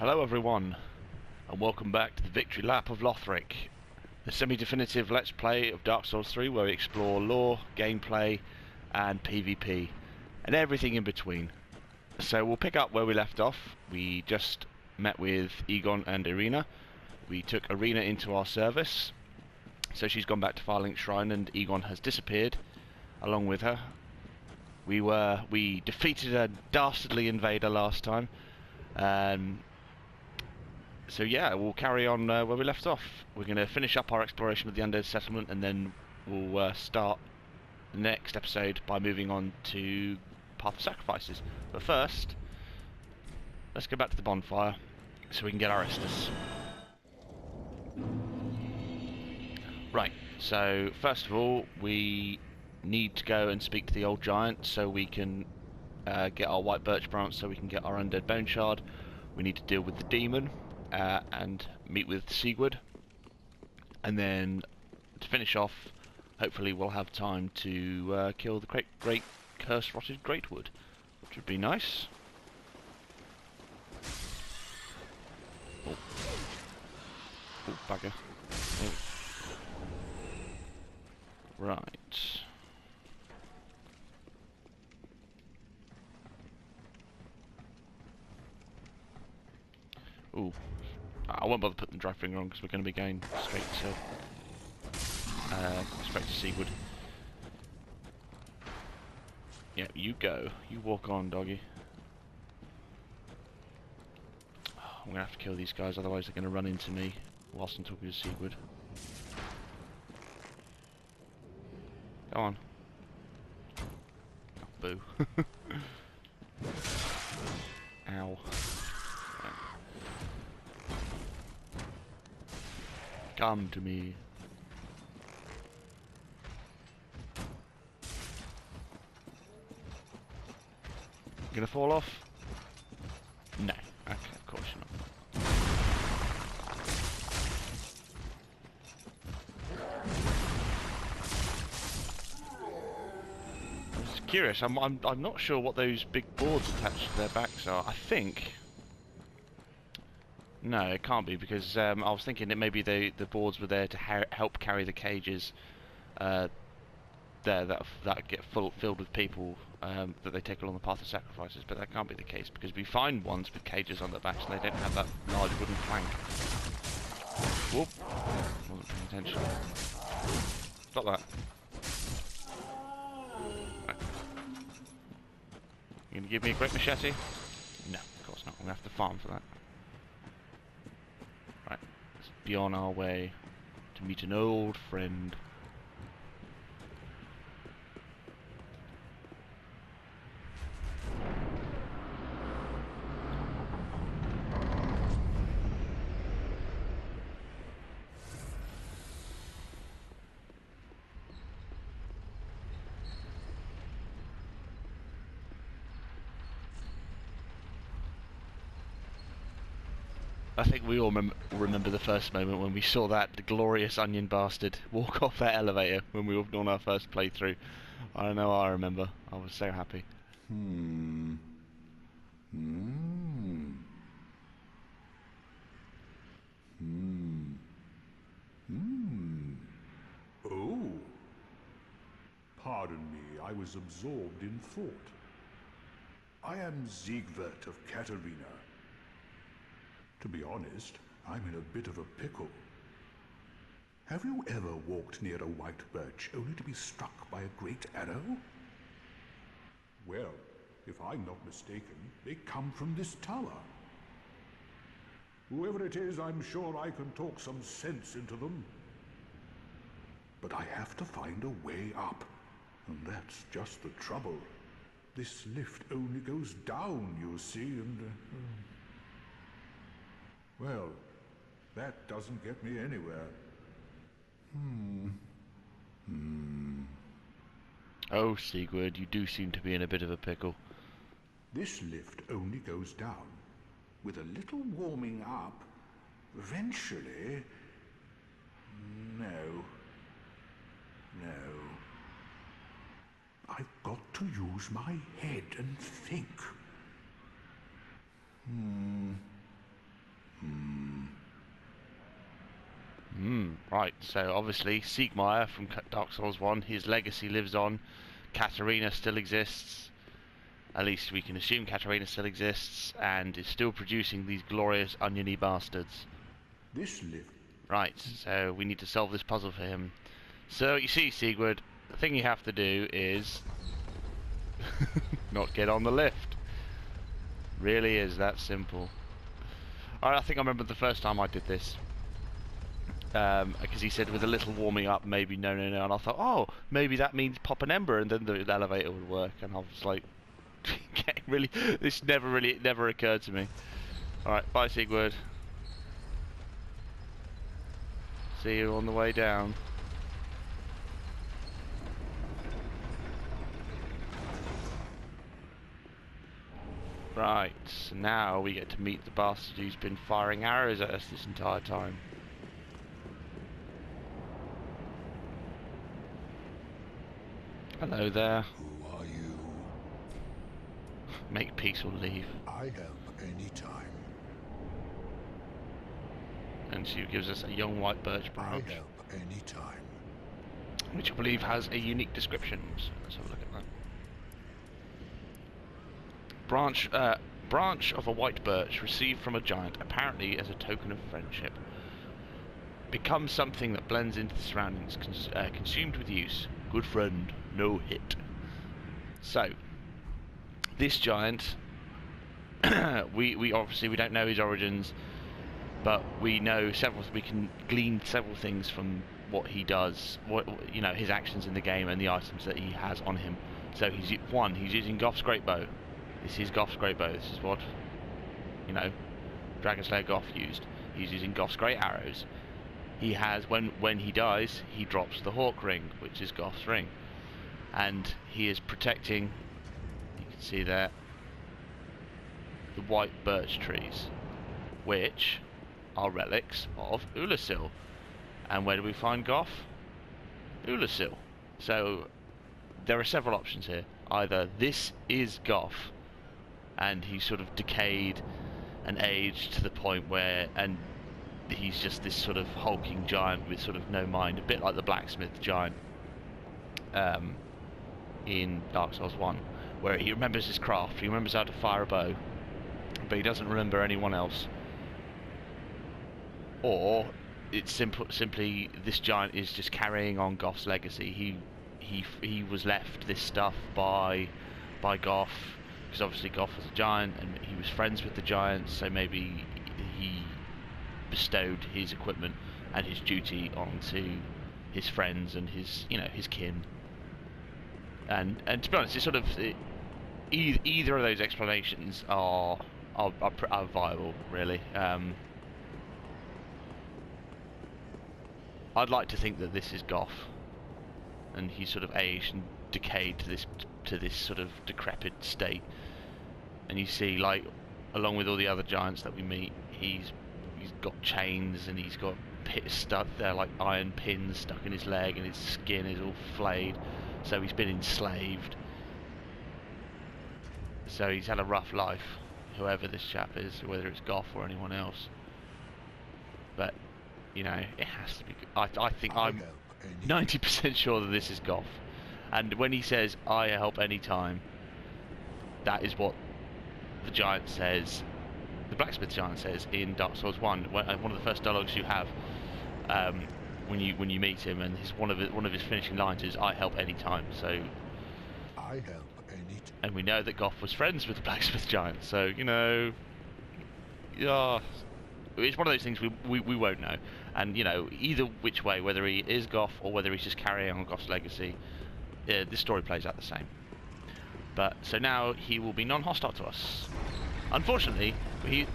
Hello everyone, and welcome back to the Victory Lapp of Lothric, the semi-definitive Let's Play of Dark Souls 3 where we explore lore, gameplay, and PvP, and everything in between. So we'll pick up where we left off. We just met with Egon and Irina. We took Irina into our service, so she's gone back to Firelink's Shrine and Egon has disappeared along with her. We defeated a dastardly invader last time. So yeah, we'll carry on where we left off. We're going to finish up our exploration of the Undead settlement, and then we'll start the next episode by moving on to Path of Sacrifices. But first, let's go back to the bonfire so we can get our Estus. Right, so first of all, we need to go and speak to the old giant so we can get our white birch branch, so we can get our undead bone shard. We need to deal with the demon and meet with Sigurd, and then to finish off, hopefully we'll have time to kill the great curse-rotted Greatwood, which would be nice. Oh, bugger. Oh. Right. Ooh. I won't bother putting the dry finger on because we're going to be going straight to Sigurd. Yeah, you go. You walk on, doggy. I'm going to have to kill these guys, otherwise they're going to run into me whilst I'm talking to Sigurd. Go on. Oh, boo. Ow. Come to me. You gonna fall off? No. Okay, of course you're not. I'm just curious. I'm not sure what those big boards attached to their backs are. I think. No, it can't be, because I was thinking that maybe the boards were there to help carry the cages there that get filled with people that they take along the Path of Sacrifices, but that can't be the case because we find ones with cages on their backs and they don't have that large wooden plank. Whoop! Wasn't paying attention. Stop that. Right. You gonna give me a great machete? No, of course not. I'm gonna have to farm for that. Right, let's be on our way to meet an old friend. I think we all remember the first moment when we saw that glorious onion bastard walk off that elevator when we were on our first playthrough. I don't know, I remember. I was so happy. Oh. Pardon me, I was absorbed in thought. I am Siegwart of Katarina. To be honest, I'm in a bit of a pickle. Have you ever walked near a white birch only to be struck by a great arrow? Well, if I'm not mistaken, they come from this tower. Whoever it is, I'm sure I can talk some sense into them. But I have to find a way up, and that's just the trouble. This lift only goes down, you see, and... well, that doesn't get me anywhere. Oh, Sigurd, you do seem to be in a bit of a pickle. This lift only goes down. With a little warming up, eventually... No. I've got to use my head and think. Right, so obviously Siegmeyer from Dark Souls 1, his legacy lives on. Katarina still exists. At least we can assume Katarina still exists and is still producing these glorious oniony bastards. This lift. Right, so we need to solve this puzzle for him. So you see, Sigurd, the thing you have to do is not get on the lift. Really is that simple. I think I remember the first time I did this. Because he said with a little warming up, maybe no, and I thought, oh, maybe that means pop an ember and then the elevator would work. And I was like, really, this never occurred to me. All right, bye, Sigurd. See you on the way down. Right, so now we get to meet the bastard who's been firing arrows at us this entire time. Hello there. Who are you? Make peace or leave. I help any time. And she gives us a young white birch branch. I help any time. Which I believe has a unique description. So let's have a look at that. Branch of a white birch received from a giant, apparently as a token of friendship. Becomes something that blends into the surroundings, consumed with use. Good friend, no hit. So, this giant, we obviously don't know his origins, but we know we can glean several things from what he does, his actions in the game and the items that he has on him. So he's using Goth's great bow. This is Goth's great bow. This is what, Dragon Slayer Goth used. He's using Goth's great arrows. He has, when he dies, he drops the Hawk Ring, which is Goth's ring. And he is protecting, you can see there, the white birch trees, which are relics of Ulasil. And where do we find Goth? Ulasil. So, there are several options here. Either this is Goth, and he's sort of decayed and aged to the point where, and he's just this sort of hulking giant with sort of no mind, a bit like the blacksmith giant in Dark Souls 1, where he remembers his craft, he remembers how to fire a bow, but he doesn't remember anyone else. Or it's simply this giant is just carrying on Goth's legacy. He was left this stuff by Goth, because obviously Goth was a giant and he was friends with the giants, so maybe he bestowed his equipment and his duty onto his friends and his kin. And to be honest, it's sort of either of those explanations are viable, really. I'd like to think that this is Goth, and he's sort of aged and decayed to this sort of decrepit state. And you see, like, along with all the other giants that we meet, he's got chains and he's got stuck there, like iron pins stuck in his leg, and his skin is all flayed. So he's been enslaved. So he's had a rough life, whoever this chap is, whether it's Goth or anyone else. But it has to be. I think I'm 90% sure that this is Goth. And when he says, I help any time, that is what the giant says, the blacksmith giant says in Dark Souls 1, one of the first dialogues you have when you meet him, and one of his finishing lines is, I help any time. So I help any time. And we know that Goth was friends with the blacksmith giant, so yeah, it's one of those things we won't know. And either which way, whether he is Goth or whether he's just carrying on Goth's legacy, this story plays out the same. But so now he will be non-hostile to us. Unfortunately,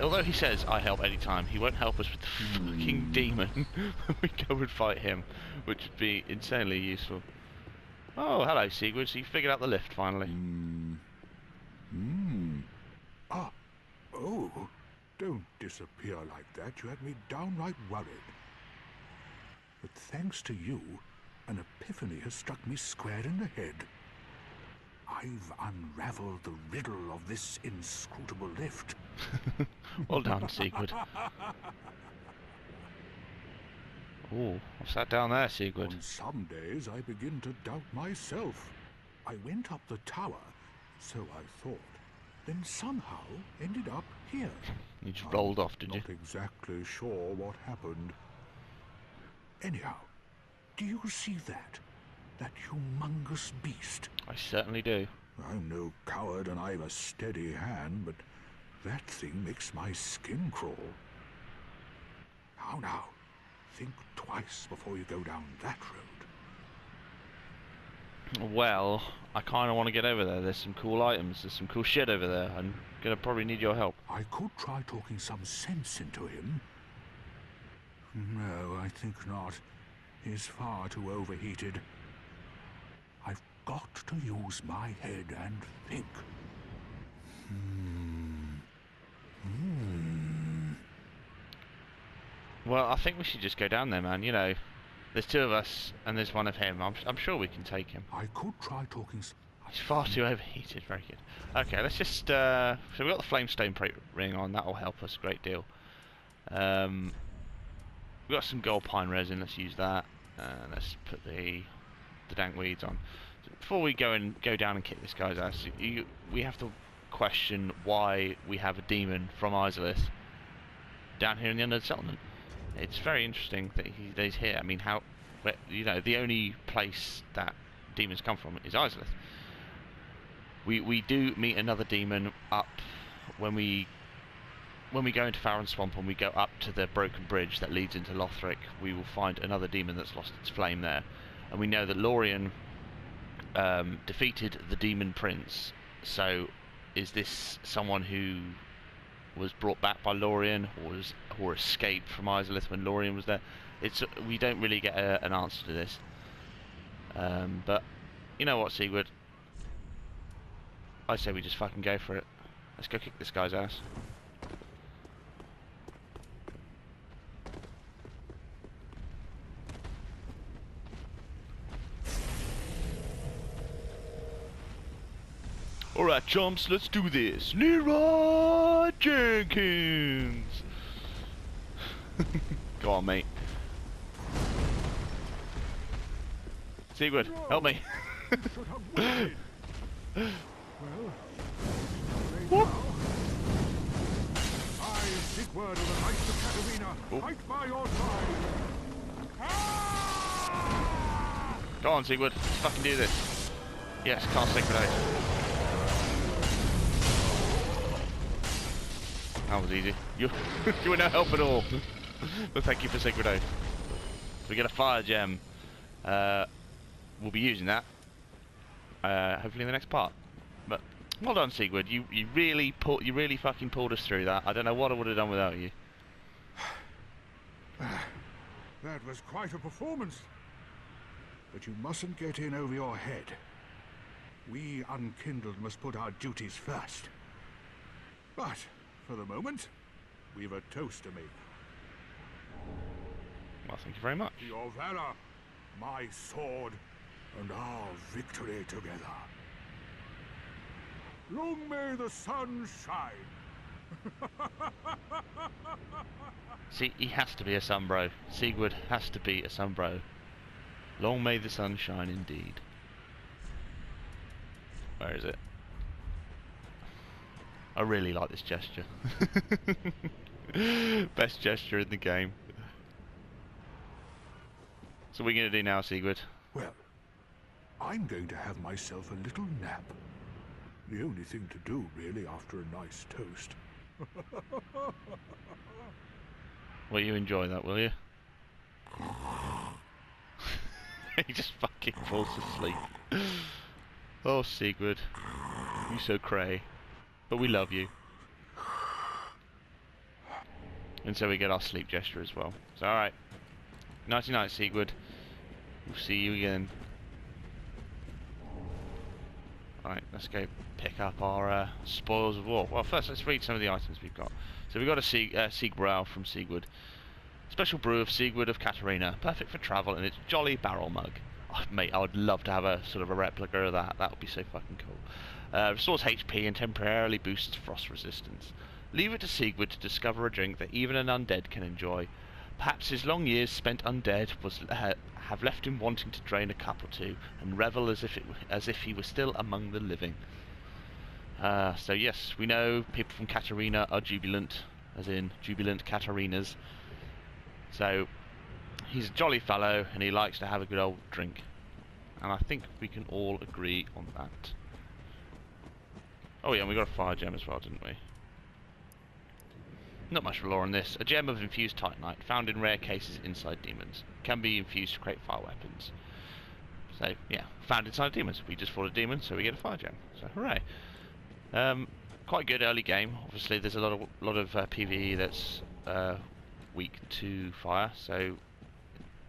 although he says I help any time, he won't help us with the fucking demon when we go and fight him, which would be insanely useful. Oh, hello, Sigurd. So you figured out the lift finally. Ah, oh, don't disappear like that. You had me downright worried. But thanks to you, an epiphany has struck me square in the head. I've unraveled the riddle of this inscrutable lift. Well done, Sigurd. Ooh, what's that down there, Sigurd? On some days I begin to doubt myself. I went up the tower, so I thought, then somehow ended up here. You just rolled off, did you? Not exactly sure what happened. Anyhow, do you see that? That humongous beast? I certainly do. I'm no coward and I've a steady hand, but that thing makes my skin crawl. Now, think twice before you go down that road. Well, I kind of want to get over there. There's some cool items. There's some cool shit over there. I'm going to probably need your help. I could try talking some sense into him. No, I think not. He's far too overheated. I've got to use my head and think. Well, I think we should just go down there, man. You know, there's two of us and there's one of him. I'm sure we can take him. I could try talking... He's far too overheated. Very good. Okay, let's just... so we've got the flamestone plate ring on. That'll help us a great deal. We've got some gold pine resin. Let's use that. Let's put the dank weeds on. So before we go down and kick this guy's ass, we have to question why we have a demon from Izalith down here in the Undead settlement. It's very interesting that he's here. I mean, you know, the only place that demons come from is Izalith. We do meet another demon up when we go into Farron Swamp and we go up to the broken bridge that leads into Lothric. We will find another demon that's lost its flame there, and we know that Lorien defeated the demon prince. So, is this someone who was brought back by Lorien, or escaped from Izalith when Lorien was there? We don't really get an answer to this. But you know what, Sigurd? I say we just fucking go for it. Let's go kick this guy's ass. Alright, chumps, let's do this. Leroy Jenkins! Go on, mate. Sigurd, help me. Well, I, Sigurd of the Knights of Katarina, fight by your side. Go on, Sigurd, let's fucking do this. Yes, cast Sacred Oath. That was easy. You were no help at all. But thank you for Sacred Oath. We get a fire gem. We'll be using that. Hopefully in the next part. But well done, Sigurd. You really fucking pulled us through that. I don't know what I would have done without you. That was quite a performance. But you mustn't get in over your head. We Unkindled must put our duties first. But for the moment, we've a toast to make. Well, thank you very much. Your valor, my sword, and our victory together. Long may the sun shine. See, he has to be a sunbro. Sigurd has to be a sunbro. Long may the sun shine indeed. Where is it? I really like this gesture. Best gesture in the game. So what are we going to do now, Sigurd? Well, I'm going to have myself a little nap. The only thing to do, really, after a nice toast. Will you enjoy that, will you? He just fucking falls asleep. Oh, Sigurd. You so cray. But we love you. And so we get our sleep gesture as well. So alright. Nighty night, Sigurd. We'll see you again. Alright, let's go pick up our spoils of war. Well, first let's read some of the items we've got. So we've got a Siegbrow from Sigurd. Special brew of Sigurd of Katarina. Perfect for travel, and it's jolly barrel mug. Oh, mate, I would love to have a sort of a replica of that. That would be so fucking cool. Restores HP and temporarily boosts frost resistance. Leave it to Sigurd to discover a drink that even an undead can enjoy. Perhaps his long years spent undead have left him wanting to drain a cup or two and revel as if he were still among the living. So yes, we know people from Katarina are jubilant, as in jubilant Katarinas. So he's a jolly fellow and he likes to have a good old drink. And I think we can all agree on that. Oh yeah, and we got a fire gem as well, didn't we? Not much lore on this. A gem of infused titanite, found in rare cases inside demons. Can be infused to create fire weapons. So yeah, found inside demons. We just fought a demon, so we get a fire gem. So hooray! Quite good early game. Obviously, there's a lot of PvE that's weak to fire, so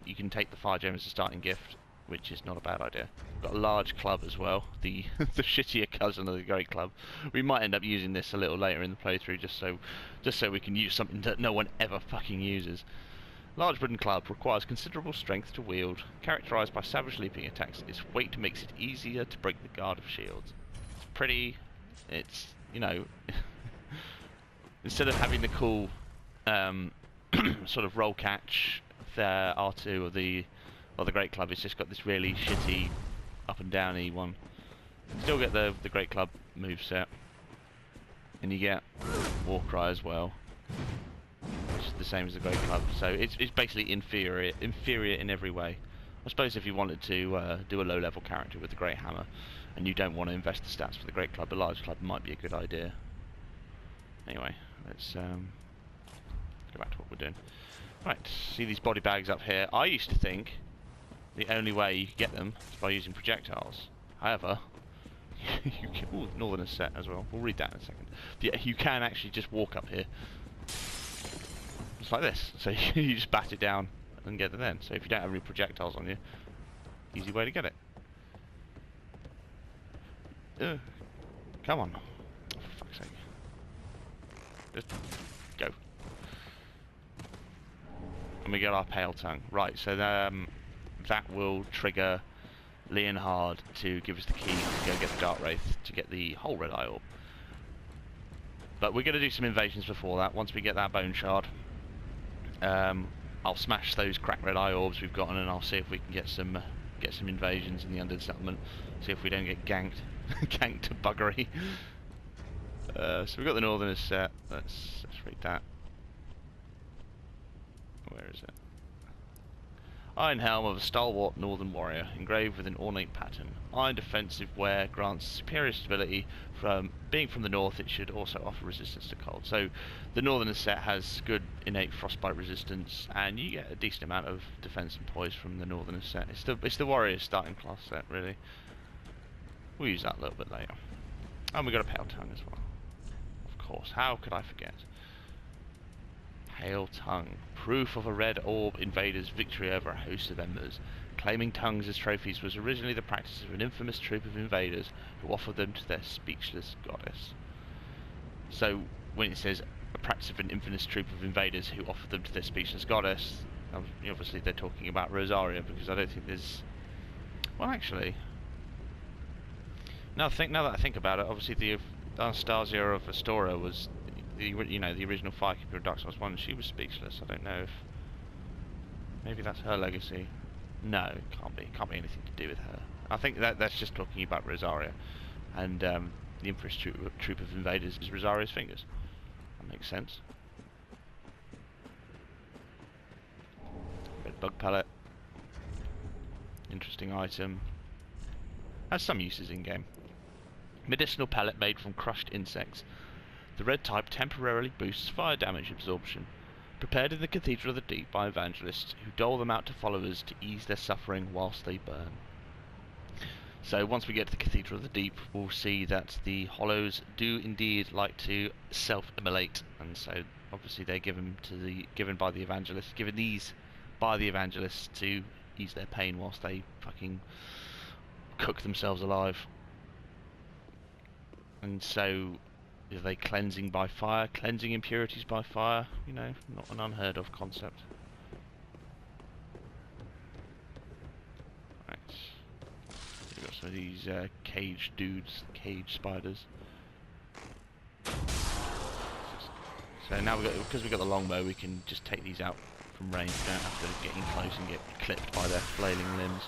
you can take the fire gem as a starting gift, which is not a bad idea. We've got a large club as well, the the shittier cousin of the great club. We might end up using this a little later in the playthrough, just so we can use something that no one ever fucking uses. Large wooden club requires considerable strength to wield, characterised by savage leaping attacks. Its weight makes it easier to break the guard of shields. It's pretty. It's, you know, instead of having the cool sort of roll catch R2 or the great club, it's just got this really shitty up and downy one. Still get the great club moveset, and you get Warcry as well, which is the same as the great club. So it's basically inferior in every way. I suppose if you wanted to do a low level character with the great hammer, and you don't want to invest the stats for the great club, a large club might be a good idea. Anyway, let's go back to what we're doing. Right, see these body bags up here. I used to think the only way you could get them is by using projectiles. However, you can, ooh, Northerners set as well. We'll read that in a second. Yeah, you can actually just walk up here, just like this. So you just bat it down and get it then. So if you don't have any projectiles on you, easy way to get it. Come on, for fuck's sake. Just go. And we get our pale tongue. Right, so that will trigger Leonhard to give us the key to go get the Dark Wraith to get the whole Red Eye Orb. But we're going to do some invasions before that. Once we get that Bone Shard, I'll smash those cracked Red Eye Orbs we've got, and then I'll see if we can get some invasions in the Undead settlement. See if we don't get ganked, ganked to buggery. So we've got the Northerners set. Let's read that. Where is it? Iron helm of a stalwart northern warrior, engraved with an ornate pattern. Iron defensive wear grants superior stability. From being from the north, it should also offer resistance to cold. So the Northern set has good innate frostbite resistance, and you get a decent amount of defense and poise from the Northern set. It's the warrior's starting class set, really. We'll use that a little bit later. And we got a pale tongue as well. Of course, how could I forget? Pale tongue, proof of a red orb invader's victory over a host of embers. Claiming tongues as trophies was originally the practice of an infamous troop of invaders who offered them to their speechless goddess. So when it says a practice of an infamous troop of invaders who offered them to their speechless goddess, obviously they're talking about Rosaria, because I don't think there's... Well, actually, now that I think about it, obviously the Anastasia of Astoria was the original Firekeeper of Dark Souls 1. She was speechless. I don't know if maybe that's her legacy. No, it can't be. It can't be anything to do with her. I think that's just talking about Rosaria, and the infamous troop of invaders is Rosaria's fingers. That makes sense. Red bug pellet. Interesting item. Has some uses in game. Medicinal pellet made from crushed insects. The red type temporarily boosts fire damage absorption. Prepared in the Cathedral of the Deep by evangelists who dole them out to followers to ease their suffering whilst they burn. So once we get to the Cathedral of the Deep, we'll see that the Hollows do indeed like to self-immolate, and so obviously they're given by the evangelists to ease their pain whilst they fucking cook themselves alive. And so are they cleansing by fire, cleansing impurities by fire? You know, not an unheard of concept. Right. We've got some of these cage dudes, cage spiders. So now because we've got the longbow, we can just take these out from range. You don't have to get in close and get clipped by their flailing limbs.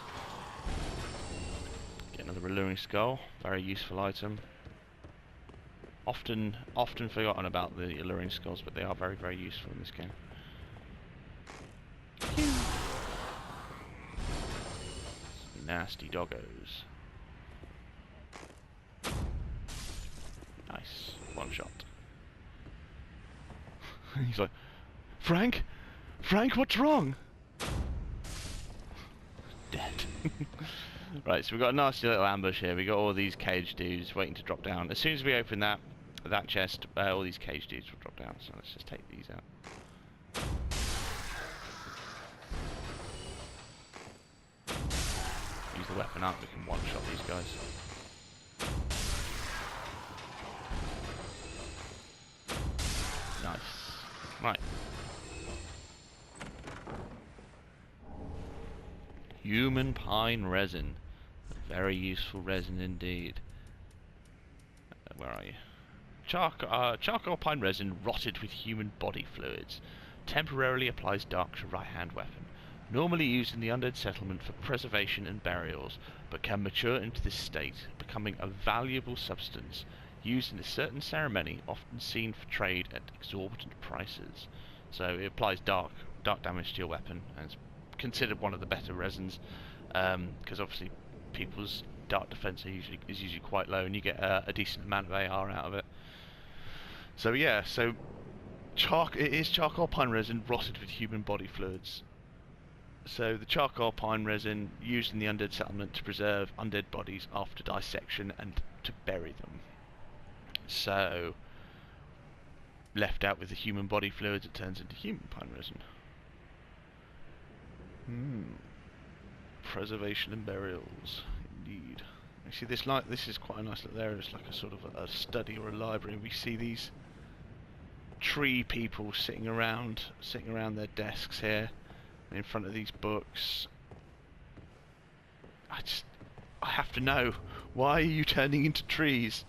Get another alluring skull, very useful item. Often forgotten about the alluring skulls, but they are very, very useful in this game. Nasty doggos. Nice. One shot. He's like, Frank? Frank, what's wrong? Dead. Right, so we've got a nasty little ambush here. We've got all these cage dudes waiting to drop down. As soon as we open that chest, all these cage dudes will drop down. So let's just take these out. Use the weapon up, we can one-shot these guys. Nice. Right. Human pine resin. A very useful resin indeed. Where are you? Charcoal pine resin rotted with human body fluids. Temporarily applies dark to right-hand weapon. Normally used in the Undead settlement for preservation and burials, but can mature into this state, becoming a valuable substance used in a certain ceremony, often seen for trade at exorbitant prices. So it applies dark damage to your weapon, and it's considered one of the better resins, because obviously people's dark defense is usually quite low, and you get a decent amount of AR out of it. So yeah, it is charcoal pine resin rotted with human body fluids. So the charcoal pine resin used in the Undead settlement to preserve undead bodies after dissection and to bury them. So left out with the human body fluids, it turns into human pine resin. Preservation and burials, indeed. You see this is quite a nice little area. It's like a sort of a study or a library. We see these tree people sitting around their desks here, in front of these books. I have to know, why are you turning into trees?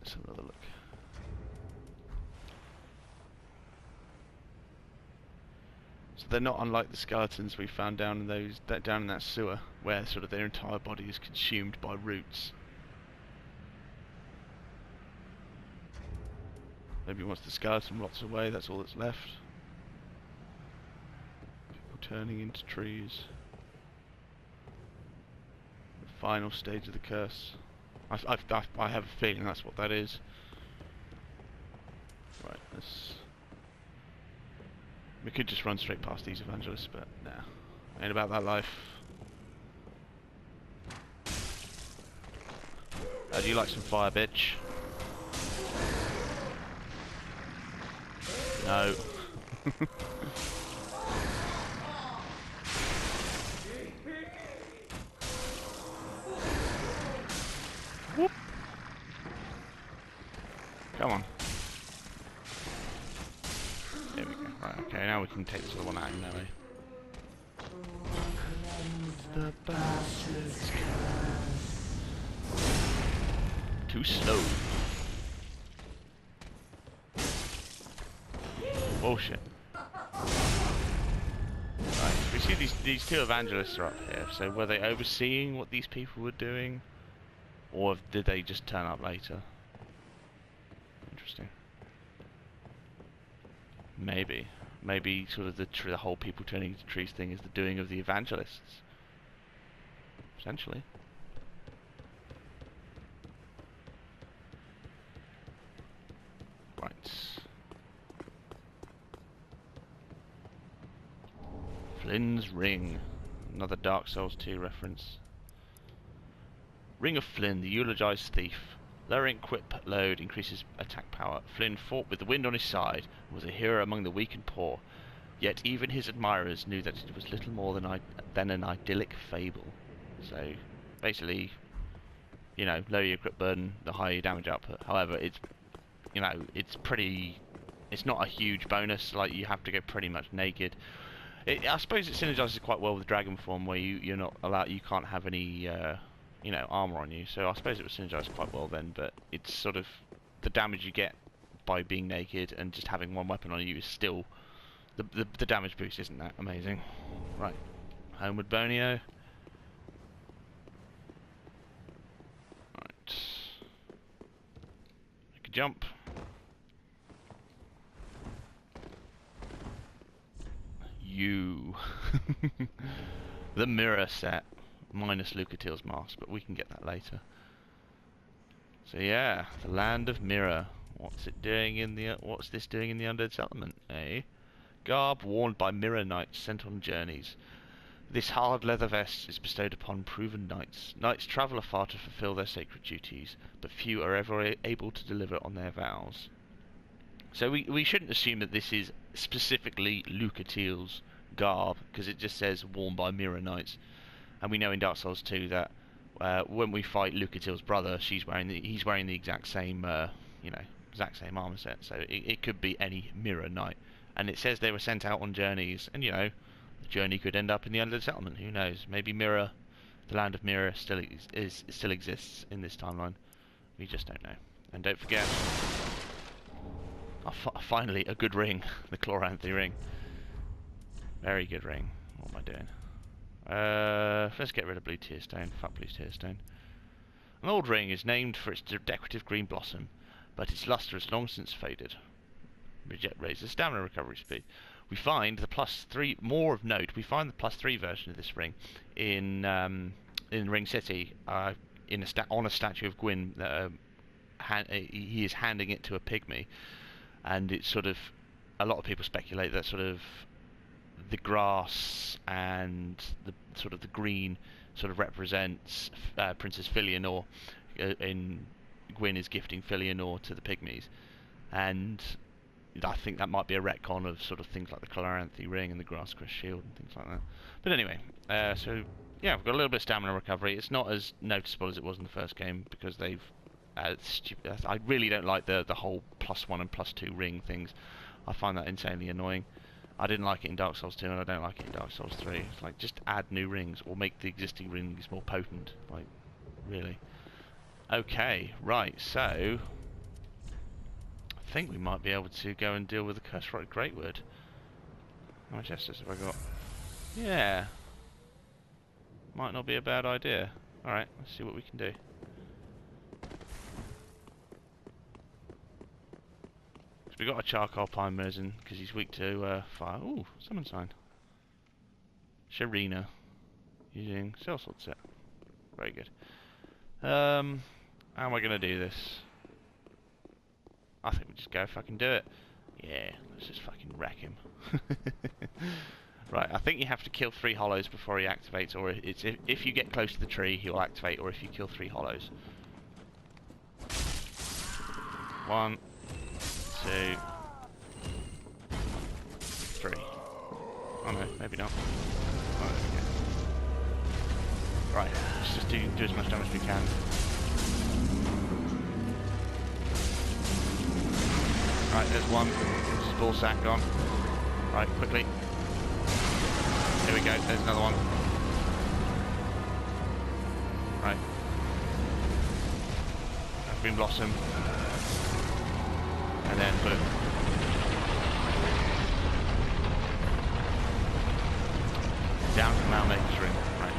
Let's have another look. So they're not unlike the skeletons we found down in that sewer, where sort of their entire body is consumed by roots. Maybe once the skeleton rots away, that's all that's left. People turning into trees. The final stage of the curse. I have a feeling that's what that is. Right, we could just run straight past these evangelists, but nah, ain't about that life. Do you like some fire, bitch? No. Whoop. Come on. There we go. Right, okay, now we can take this other one out in melee. The bastards. Too slow. Bullshit. Right, we see these two evangelists are up here, so were they overseeing what these people were doing? Or did they just turn up later? Interesting. Maybe sort of the whole people turning into trees thing is the doing of the evangelists. Essentially. Right. Flynn's Ring. Another Dark Souls 2 reference. Ring of Flynn, the eulogized thief. Lowering equip load increases attack power. Flynn fought with the wind on his side and was a hero among the weak and poor. Yet even his admirers knew that it was little more than an idyllic fable. So basically, you know, lower your equip burden, the higher your damage output. However, it's, you know, it's not a huge bonus. Like, you have to go pretty much naked. I suppose it synergizes quite well with Dragon Form, where you can't have any armor on you. So I suppose it would synergize quite well then. But it's sort of the damage you get by being naked, and just having one weapon on you is still... The damage boost isn't that amazing. Right. Homeward Bonio. Right. Make a jump. You. The mirror set. Minus Lucatiel's mask, but we can get that later. So yeah, the land of mirror. What's it doing in the... What's this doing in the Undead settlement, eh? Garb worn by mirror knights sent on journeys. This hard leather vest is bestowed upon proven knights. Knights travel afar to fulfill their sacred duties, but few are ever able to deliver on their vows. So we shouldn't assume that this is specifically Lucatiel's garb, because it just says worn by mirror knights. And we know in Dark Souls 2 that when we fight Lucatiel's brother, he's wearing the exact same exact same armor set. So it could be any mirror knight. And it says they were sent out on journeys, and the journey could end up in the Undead settlement. Who knows? Maybe Mirror, the land of Mirror, still exists in this timeline. We just don't know. And don't forget, finally a good ring, the Chloranthy ring. Very good ring. What am I doing? Let's get rid of Blue Tearstone. Fuck Blue Tearstone. An old ring is named for its decorative green blossom, but its luster has long since faded. Raises stamina recovery speed. We find the +3, more of note, we find the +3 version of this ring in Ring City, on a statue of Gwyn. He is handing it to a pygmy, and it's sort of, a lot of people speculate that sort of the grass and the green sort of represents Princess Filianor, in Gwyn is gifting Filianor to the pygmies, and I think that might be a retcon of sort of things like the Chloranthy ring and the Grasscrest shield and things like that. But anyway, so yeah, we've got a little bit of stamina recovery. It's not as noticeable as it was in the first game, because they've I really don't like the whole +1 and +2 ring things. I find that insanely annoying. I didn't like it in Dark Souls 2, and I don't like it in Dark Souls 3. It's like, just add new rings, or make the existing rings more potent. Like, really. Okay, right, so I think we might be able to go and deal with the Curse Rite Greatwood. How much Estus have I got? Yeah. Might not be a bad idea. Alright, let's see what we can do. So we got a Charcoal Pine Resin, because he's weak to fire. Ooh, Summon Sign. Sharina. Using Sellsword set. Very good. How am I going to do this? I think we just go fucking do it. Yeah, let's just fucking wreck him. Right, I think you have to kill 3 hollows before he activates, or it's if you get close to the tree, he'll activate, or if you kill 3 hollows. 1, 2, 3. Oh no, maybe not. Oh, there we go. Right, let's just do as much damage as we can. Right, there's one. This is ball sack gone. Right, quickly. Here we go, there's another one. Right. Green Blossom. And then boom. Down to Malmaker's Ring. Right.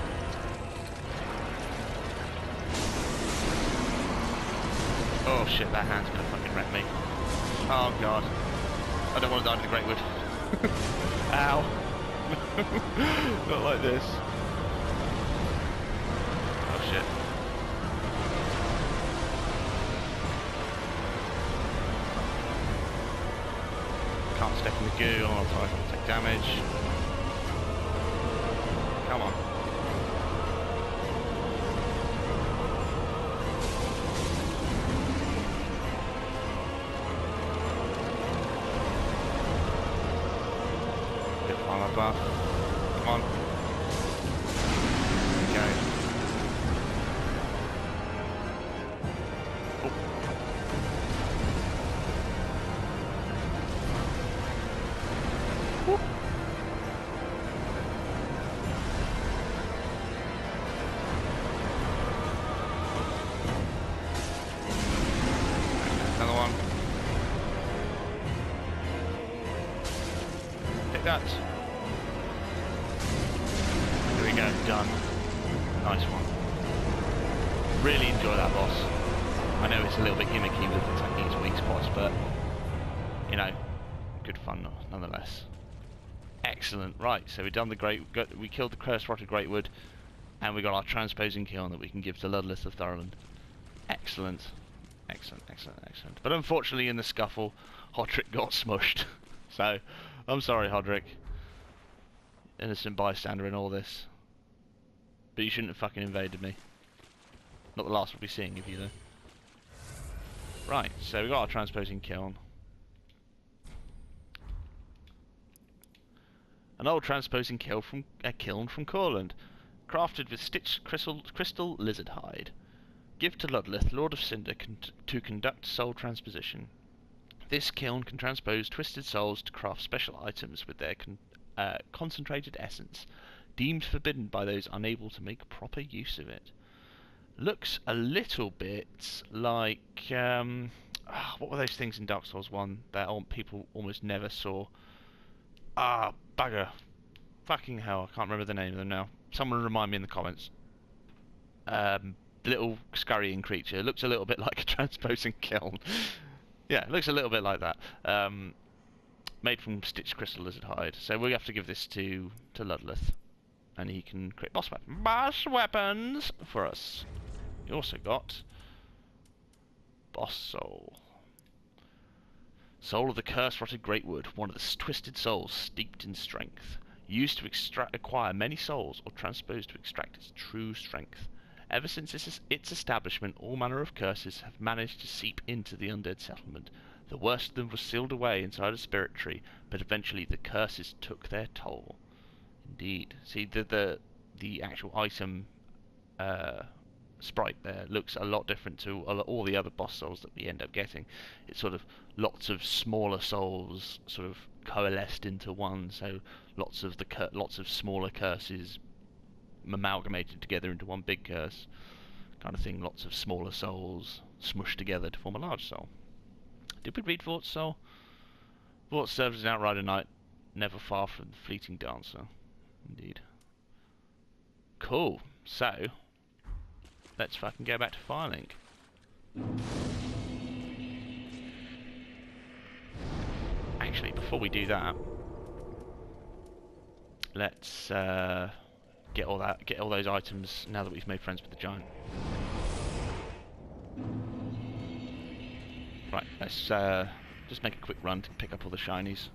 Oh shit, that hand's gonna fucking wreck me. Oh god. I don't want to die to the Greatwood. Ow. Not like this. Oh shit. Can't step in the goo, or I'll take damage. Come on. Buff. Come on. There we go. Oh. Whoop. Another one. that. There we go, done. Nice one. Really enjoy that boss. I know it's a little bit gimmicky with attacking its weak spots, but you know, good fun nonetheless. Excellent. Right, so we've done we killed the curse-rotted Greatwood, and we got our transposing key on that we can give to Ludleth of Thurland. Excellent. Excellent, excellent, excellent. But unfortunately in the scuffle, Hodrick got smushed. So, I'm sorry, Hodrick. Innocent bystander in all this. But you shouldn't have fucking invaded me. Not the last we'll be seeing of you, though. Right, so we got our transposing kiln. An old transposing kiln from Courland, crafted with stitched crystal lizard hide. Give to Ludleth, Lord of Cinder, to conduct soul transposition. This kiln can transpose twisted souls to craft special items with their concentrated essence, deemed forbidden by those unable to make proper use of it. Looks a little bit like what were those things in Dark Souls 1 that people almost never saw? Ah, bugger. Fucking hell, I can't remember the name of them now. Someone remind me in the comments. Little scurrying creature. Looks a little bit like a transposing kiln. Yeah, it looks a little bit like that. Made from stitched crystal lizard hide. So we have to give this to Ludleth. And he can create boss weapons for us. You also got Boss Soul. Soul of the curse-rotted Greatwood, one of the twisted souls steeped in strength. Used to acquire many souls or transposed to extract its true strength. Ever since its establishment, all manner of curses have managed to seep into the undead settlement. The worst of them was sealed away inside a spirit tree, but eventually the curses took their toll. Indeed. See, the actual item sprite there looks a lot different to all the other boss souls that we end up getting. It's sort of lots of smaller souls sort of coalesced into one, so lots of smaller curses amalgamated together into one big curse kind of thing. Lots of smaller souls smushed together to form a large soul. Did we read Vort's soul? Vort serves as an outrider knight, never far from the fleeting dancer. Indeed. Cool. So let's fucking go back to Firelink. Actually, before we do that, let's get all those items now that we've made friends with the giant. Right, let's just make a quick run to pick up all the shinies.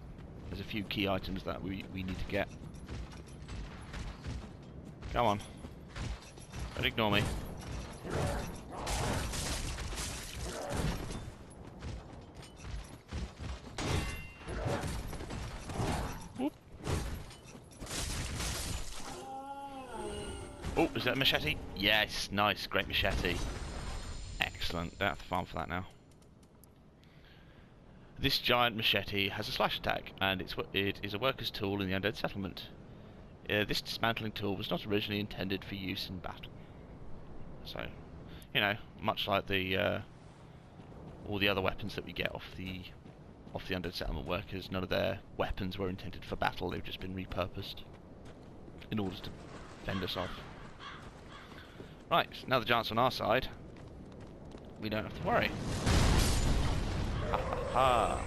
There's a few key items that we need to get. Come on. Don't ignore me. Whoop. Oh, is that a machete? Yes, nice, great machete. Excellent, don't have to farm for that now. This giant machete has a slash attack, and it is a worker's tool in the undead settlement. This dismantling tool was not originally intended for use in battle. So, you know, much like all the other weapons that we get off the undead settlement workers, none of their weapons were intended for battle. They've just been repurposed in order to fend us off. Right, now the giant's on our side, we don't have to worry. Ha ha ha!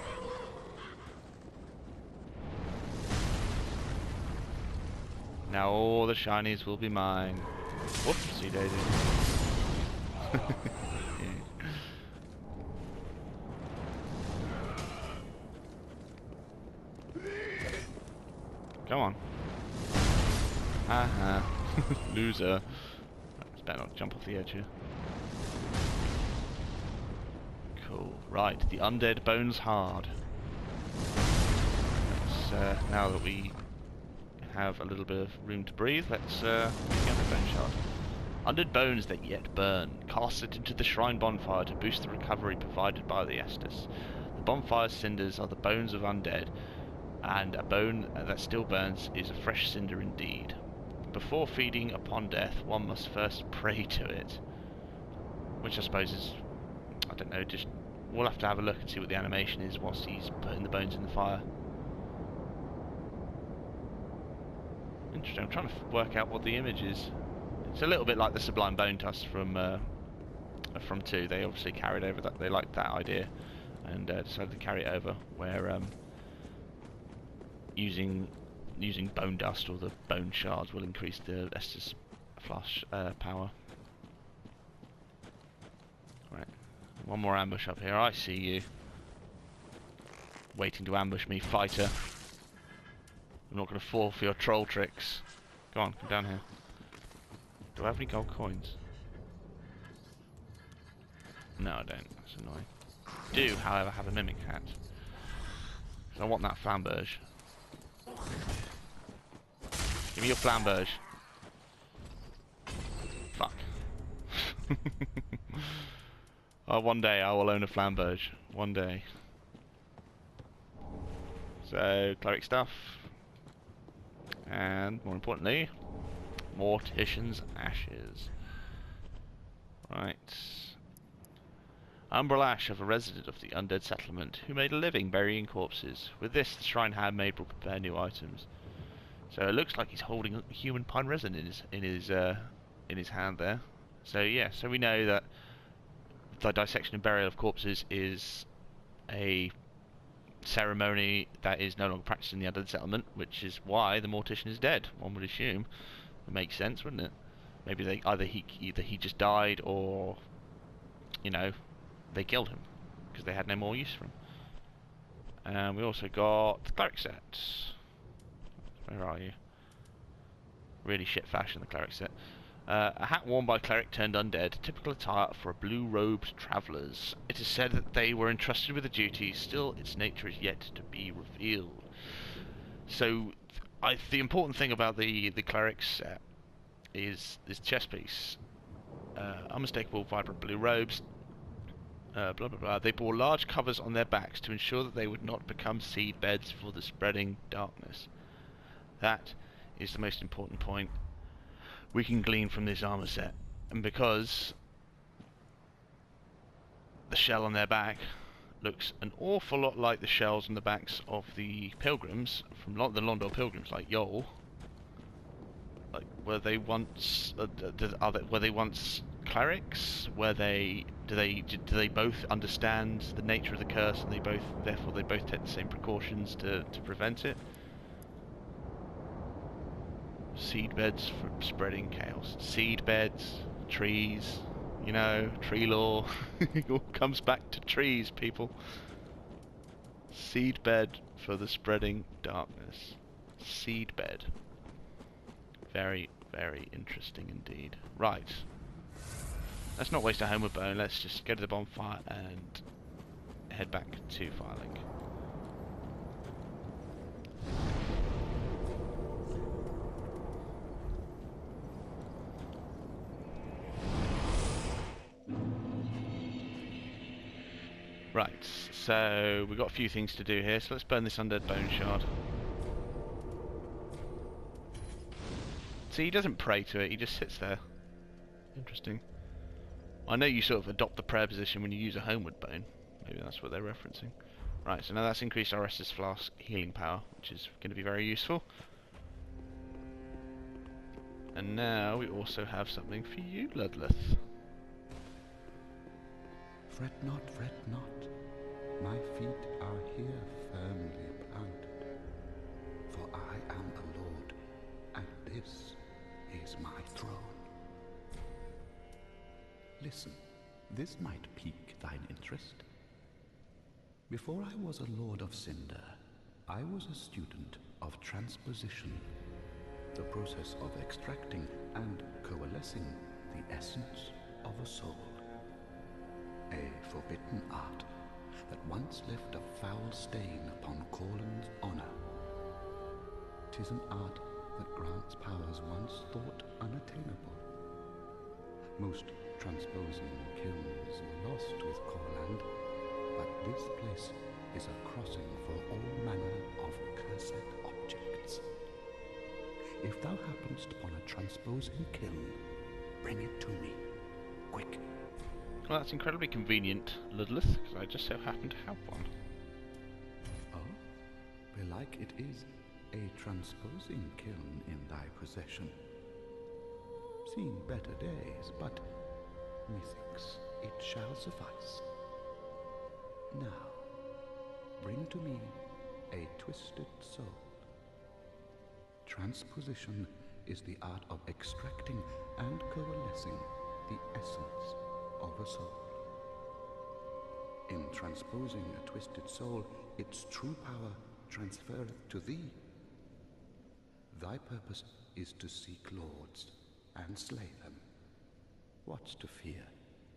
Now all the shinies will be mine. Whoopsie daisy. Come on. Haha. Loser. It's better not jump off the edge here. Cool. Right, the undead bones hard. Let's, now that we have a little bit of room to breathe, let's get the bone shard. Undead bones that yet burn. Cast it into the shrine bonfire to boost the recovery provided by the Estus. The bonfire's cinders are the bones of undead, and a bone that still burns is a fresh cinder indeed. Before feeding upon death, one must first pray to it. Which I suppose is, I don't know, just we'll have to have a look and see what the animation is whilst he's putting the bones in the fire. Interesting. I'm trying to work out what the image is. It's a little bit like the Sublime Bone Tusk from 2. They obviously carried over that. They liked that idea and decided to carry it over, where using bone dust or the bone shards will increase the Estus flash power. Right, one more ambush up here. I see you. Waiting to ambush me, fighter. I'm not going to fall for your troll tricks. Go on, come down here. Do I have any gold coins? No, I don't. That's annoying. Do, however, have a mimic hat. So I want that flamberge. Give me your flamberge. Fuck. Oh, one day I will own a flamberge. One day. So, cleric stuff. And, more importantly, Mortician's Ashes. Right. Umbral Ash of a resident of the Undead settlement who made a living burying corpses. With this, the shrine handmaid will prepare new items. So it looks like he's holding a human pine resin in his hand there. So yeah, so we know that the dissection and burial of corpses is a ceremony that is no longer practiced in the Undead settlement, which is why the Mortician is dead. One would assume. It makes sense, wouldn't it? Maybe they either he just died, or you know, they killed him because they had no more use for him. And we also got the cleric set. Where are you? Really shit fashion, the cleric set. A hat worn by cleric turned undead, typical attire for blue-robed travellers. It is said that they were entrusted with a duty, still its nature is yet to be revealed. So, the important thing about the cleric set is this chest piece. Unmistakable vibrant blue robes, blah blah blah. They bore large covers on their backs to ensure that they would not become seed beds for the spreading darkness. That is the most important point we can glean from this armor set. And because the shell on their back looks an awful lot like the shells on the backs of the pilgrims from the Londor pilgrims, like Yol. Like, were they once clerics? Do they both understand the nature of the curse, and therefore they both take the same precautions to prevent it? Seedbeds for spreading chaos. Seedbeds, trees, you know, tree lore. It all comes back to trees, people. Seedbed for the spreading darkness. Seedbed. Very, very interesting indeed. Right. Let's not waste a homeward bone. Let's just go to the bonfire and head back to Firelink. Right, so we've got a few things to do here, so let's burn this undead bone shard. See, he doesn't pray to it, he just sits there. Interesting. I know you sort of adopt the prayer position when you use a homeward bone. Maybe that's what they're referencing. Right, so now that's increased our Estus Flask healing power, which is going to be very useful. And now we also have something for you, Ludleth. Fret not, my feet are here firmly planted, for I am the Lord, and this is my throne. Listen, this might pique thine interest. Before I was a Lord of Cinder, I was a student of transposition, the process of extracting and coalescing the essence of a soul. A forbidden art that once left a foul stain upon Corlin's honor. 'Tis an art that grants powers once thought unattainable. Most transposing kilns were lost with Corland, but this place is a crossing for all manner of cursed objects. If thou happenest upon a transposing kiln, bring it to me, quick. Well, that's incredibly convenient, Ludleth, because I just so happen to have one. Oh, belike it is a transposing kiln in thy possession. Seen better days, but methinks it shall suffice. Now, bring to me a twisted soul. Transposition is the art of extracting and coalescing the essence of a soul. In transposing a twisted soul, its true power transferreth to thee. Thy purpose is to seek lords and slay them. What's to fear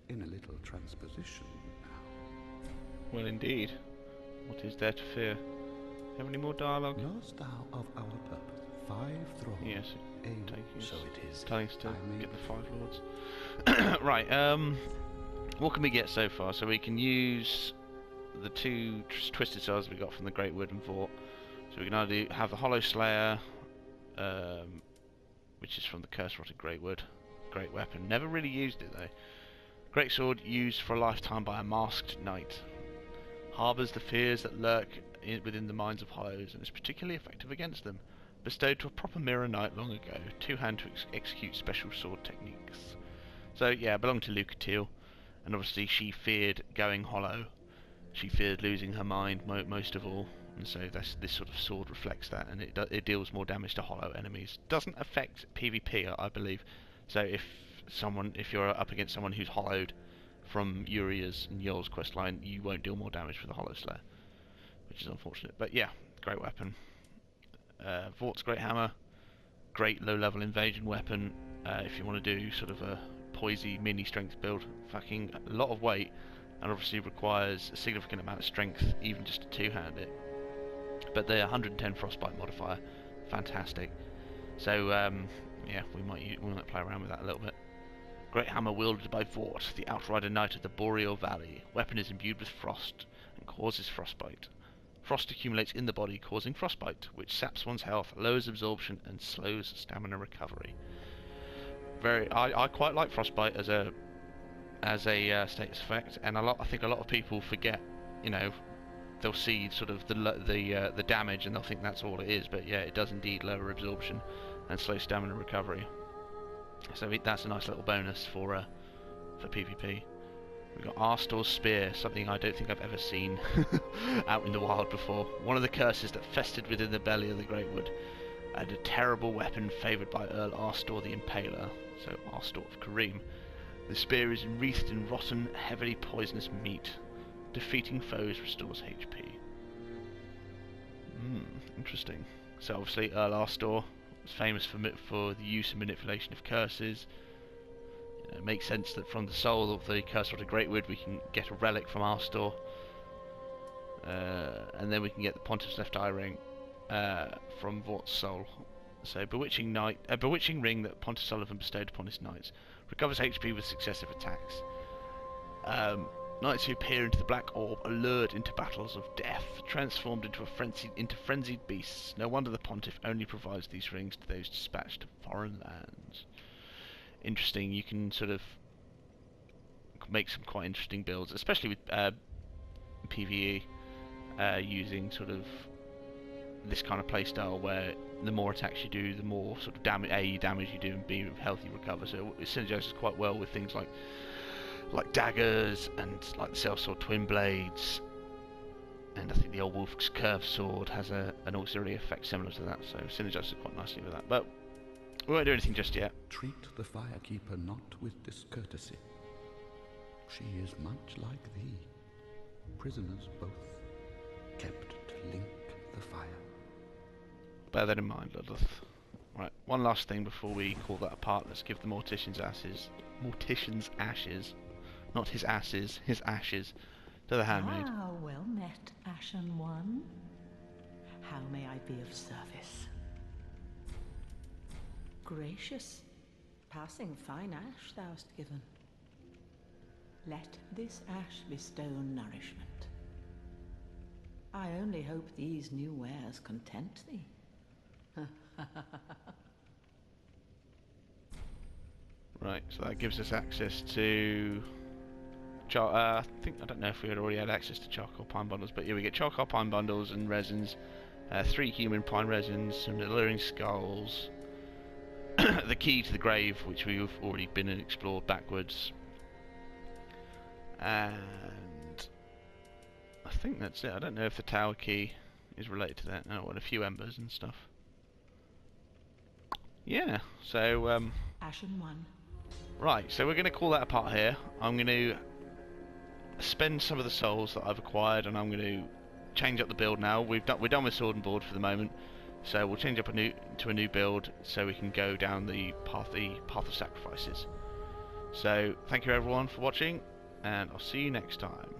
in a little transposition now? Well, indeed. What is there to fear? Have any more dialogue? Knowest thou of our purpose? 5 thrones. Yes. So it is. Telling us to get the 5 lords. Right. What can we get so far? So we can use the 2 twisted souls we got from the Great Wood and Vort. So we can either have the Hollow Slayer, which is from the Curse-Rotted Great Wood. Great weapon. Never really used it though. Great sword used for a lifetime by a masked knight. Harbours the fears that lurk within the minds of hollows and is particularly effective against them. Bestowed to a proper mirror knight long ago. 2-hand to execute special sword techniques. So yeah, it belonged to Lucatiel, and obviously she feared going hollow. She feared losing her mind most of all, and so this sort of sword reflects that, and it deals more damage to hollow enemies. Doesn't affect PvP, I believe. So if you're up against someone who's hollowed from Uria's and Yoel's questline, you won't deal more damage with the Hollow Slayer, which is unfortunate. But yeah, great weapon. Vort's Great Hammer, great low-level invasion weapon. If you want to do sort of a poisey mini strength build, fucking a lot of weight, and obviously requires a significant amount of strength, even just to two-hand it. But the 110 frostbite modifier, fantastic. So yeah, we might play around with that a little bit. Great hammer wielded by Vort, the Outrider Knight of the Boreal Valley. Weapon is imbued with frost and causes frostbite. Frost accumulates in the body, causing frostbite, which saps one's health, lowers absorption, and slows stamina recovery. I quite like frostbite as a status effect, and I think a lot of people forget. You know, they'll see sort of the damage and they'll think that's all it is, but yeah, it does indeed lower absorption and slow stamina recovery. So that's a nice little bonus for PvP. We've got Arstor's Spear, something I don't think I've ever seen out in the wild before. One of the curses that festered within the belly of the Great Wood, and a terrible weapon favoured by Earl Arstor the Impaler, so Arstor of Kareem. The spear is wreathed in rotten, heavily poisonous meat. Defeating foes restores HP. Interesting. So obviously Earl Arstor was famous for the use and manipulation of curses. It makes sense that from the soul of the Curse-Rotted Great Wood we can get a relic from Arstor, and then we can get the Pontiff's Left Eye Ring from Vort's soul. So bewitching ring that Pontiff Sullivan bestowed upon his knights. Recovers HP with successive attacks. Knights who peer into the black orb are lured into battles of death, transformed into frenzied beasts. No wonder the Pontiff only provides these rings to those dispatched to foreign lands. Interesting. You can sort of make some quite interesting builds, especially with PvE, using sort of this kind of playstyle where the more attacks you do, the more sort of damage you do, and B, health you recover. So it synergizes quite well with things like daggers and like the Sellsword Twin Blades, and I think the Old Wolf's Curved Sword has an auxiliary effect similar to that, so it synergizes quite nicely with that. But we won't do anything just yet. Treat the Firekeeper not with discourtesy. She is much like thee. Prisoners both, kept to link the fire. Bear that in mind, Ludloth. Right, one last thing before we call that apart. Let's give the Mortician's ashes, not his asses, his ashes, to the handmaid. Ah, well met, Ashen One. How may I be of service? Gracious, passing fine ash thou'st given. Let this ash bestow nourishment. I only hope these new wares content thee. Right, so that gives us access to I don't know if we had already had access to charcoal pine bundles, but yeah, we get charcoal pine bundles and resins, 3 human prime resins, some alluring skulls, the key to the grave, which we've already been and explored backwards, and I think that's it. I don't know if the tower key is related to that. Oh, and a few embers and stuff. Yeah, so Ashen 1. right, so we're going to call that a part here. I'm going to spend some of the souls that I've acquired, and I'm going to change up the build now. We're done with sword and board for the moment, so we'll change up to a new build so we can go down the path of sacrifices. So thank you everyone for watching, and I'll see you next time.